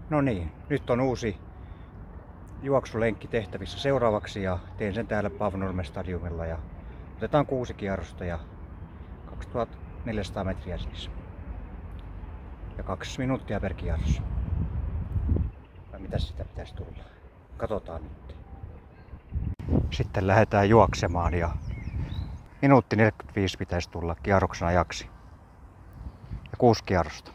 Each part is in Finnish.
No niin, nyt on uusi juoksulenkki tehtävissä seuraavaksi ja teen sen täällä Paavonurmen stadiumilla ja otetaan 6 kierrosta ja 2400 metriä siis. Ja 2 minuuttia per kierros. Vai mitäs sitä pitäisi tulla? Katsotaan nyt. Sitten lähdetään juoksemaan ja minuutti 45 pitäisi tulla kierroksen ajaksi. Ja 6 kierrosta.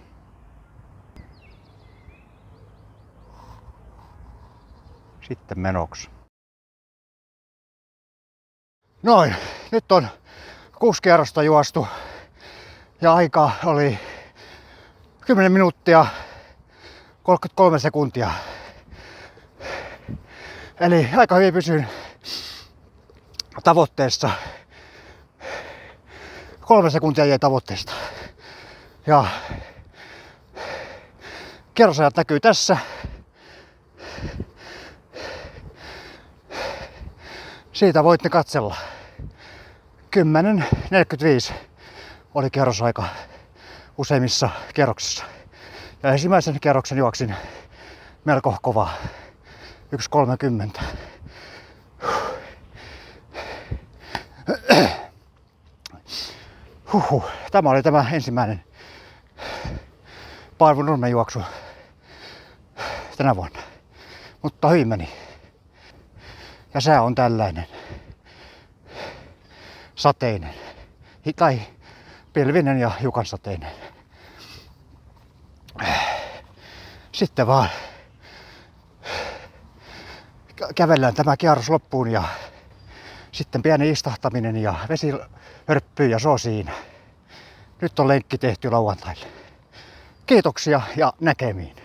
Sitten menoksi. Noin, nyt on 6 kierrosta juostu ja aika oli 10 minuuttia 33 sekuntia. Eli aika hyvin pysyin tavoitteessa. 3 sekuntia jäi tavoitteesta. Ja kierrosajat näkyy tässä. Siitä voitte katsella. 10.45 oli kierrosaika useimmissa kierroksissa. Ja ensimmäisen kierroksen juoksin melko kova. 1.30. Tämä oli tämä ensimmäinen Paavonurmen juoksu tänä vuonna. Mutta hyvin meni. Ja sää on tällainen. Sateinen. Tai pilvinen ja hiukansateinen. Sitten vaan kävellään tämä kierros loppuun ja sitten pieni istahtaminen ja vesi hörppyy ja se on siinä. Nyt on lenkki tehty lauantaille. Kiitoksia ja näkemiin.